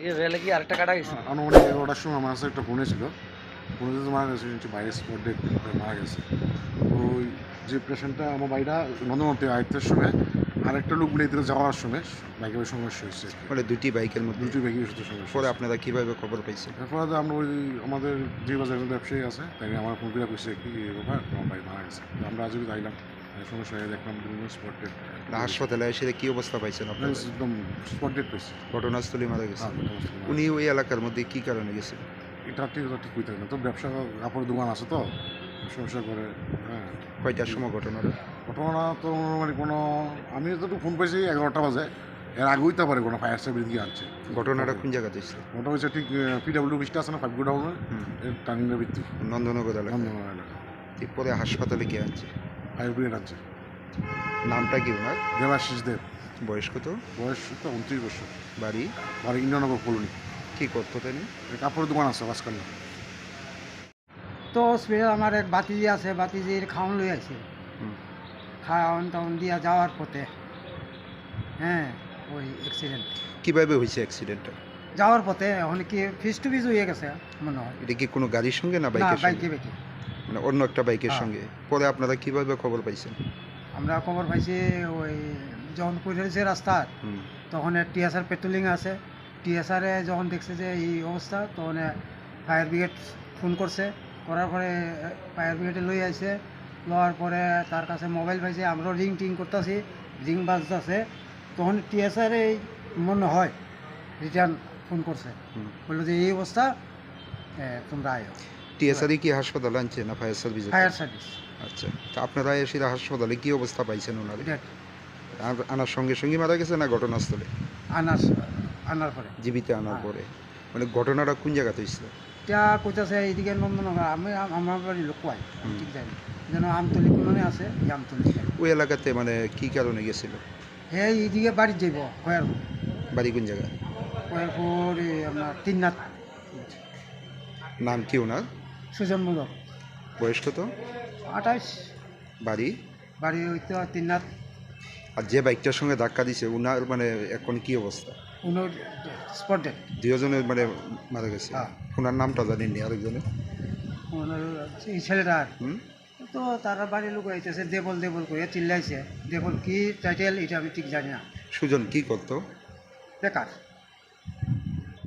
রেলে কি আরেকটা কাটা গেছে? আনুমানিক 11টার সময় আমার কাছে একটা ফোন এসেছিল। ফোনে যে মারা গেছে বাইরে স্পট ডেট মারা গেছে। তো ওই যে পেশেন্টটা আমার বাড়িটা নন্দনতে আয়ত্তের সময় আরেকটা লোক মিলে এদিকে যাওয়ার সময় বাইকের সমস্যা হয়েছে। মানে দুটি বাইকের মধ্যে দুটি বাইকের সাথে সমস্যা পরে হয়েছে। আপনারা কিভাবে খবর পাইছেন? এরপরে আমরা ওই আমাদের যে বাজারের ব্যবসায়ী আছে তাই আমার ফোন করে কইছে কি এই ব্যাপার আমার ভাই মারা গেছে। তো আমরা আজকে যাইলাম সমস্যা হয়ে দেখলাম বিভিন্ন স্পট ডেট। হাসপাতালে এসে কি অবস্থা পাইছেন আপনারা? একদম স্পট ডেট পেয়েছি। ঘটনাস্থলে মারা গেছে। হ্যাঁ, উনি ওই এলাকার মধ্যে কি কারণে গেছেন? এটা ঠিক হইতে না তো ব্যবসা কাপড়ের দোকান আছে তো সমস্যা করে। হ্যাঁ, কয়টার সময় ঘটনাটা? ঘটনা তো মানে কোনো আমি তো ফোন পাইছি 11টা বাজে, এর আগে হইতে পারে কোনো ফায়ার সার্ভিস দিয়ে আনছে। ঘটনাটা কোন জায়গাতে হয়েছে? ওটা হচ্ছে ঠিক পিডাব্লিউ অফিসটা আছে না 5 গো ডাউনের এর টার্নিংয়ের ভিত্তি নন্দনগর এলাকা। নন্দনগর এলাকা পরে হাসপাতালে কে আনছে? ফায়ার ব্রিগেড আনছে। নামটা কি ওনার? দেবাশিস দেব, বয়স কত? বয়স তো 29 বছর, বাড়ি? বাড়ি ইন্দ্রনগর কলোনি। কি করতো তিনি? কাপড়ের দোকান আছে মাঝখানে। তো হসপিটাল আমার এক বাতিজি আছে, বাতিজির খাওয়ান লই আছে, খাওয়ান টাউন দিয়া যাওয়ার পথে হ্যাঁ ওই অ্যাক্সিডেন্ট কিভাবে হয়েছে অ্যাক্সিডেন্টটা? যাওয়ার পথে এখন কি ফিস টু ফিস হয়ে গেছে মনে হয়। এটা কি কোনো গাড়ির সঙ্গে না না বাইকের বাইকে সঙ্গে? বাইকে মানে অন্য একটা বাইকের হ্যাঁ। সঙ্গে। পরে আপনারা কিভাবে খবর পাইছেন? আমরা খবর পাইছি ওই যখন কইরেছে রাস্তার হুম। তখন টিএসআর পেট্রোলিং আছে, টিএসআরে যখন দেখছে যে এই অবস্থা তখন ফায়ার ব্রিগেড ফোন করছে, করার পরে ফায়ার ব্রিগেডে লই আইছে, লওয়ার পরে তার কাছে মোবাইল পাইছে, আমরা রিং টিং করতেছি, রিং বাজতেছে, তখন টিএসআর এই মনে হয় রিটার্ন ফোন করছে, হুম। বললো যে এই অবস্থা তোমরা আয়ো। টিএসআরই কি হাসপাতালে আনছে না ফায়ার সার্ভিস? ফায়ার সার্ভিস আচ্ছা, তো আপনারা এসে হাসপাতালে কি অবস্থা পাইছেন ওনার? ডেট আনার সঙ্গে সঙ্গে মারা গেছে না ঘটনাস্থলে? আনার আনার পরে জীবিত আনার হ্যাঁ। পরে? মানে ঘটনাটা কোন জায়গাতে হয়েছিল? এটা কইতাছে এইদিকে নন্দনগর, আমি আমার বাড়ি লোক পাই হুম। ঠিক জানি যেন আমতলি কোনে আছে এই আমতলি ওই এলাকাতে মানে কি কারণে গেছিল? হ্যাঁ এইদিকে বাড়ি যাইব কয়ারপুর, বাড়ি কোন জায়গা? কয়ারপুর আপনার তিননাথ, নাম কি ওনার? সুজন মুদক, বয়স কত? 28, বাড়ি? বাড়ি হইতো তিননাথ। আর যে বাইকটার সঙ্গে ধাক্কা দিছে ওনার মানে এখন কি অবস্থা? উনোর স্পট ডেট, দুজনের মানে মারা গেছে। হ্যাঁ। ওনার নামটা জানেননি আরেকজনের? উনোর এই ছেলেটার হুম। তো তারা বাড়ির লোক হইতেছে দেবল দেবল করে চিল্লাইছে, দেবল কি টাইটেল এটা আমি ঠিক জানি না। সুজন কি করতো? বেকার।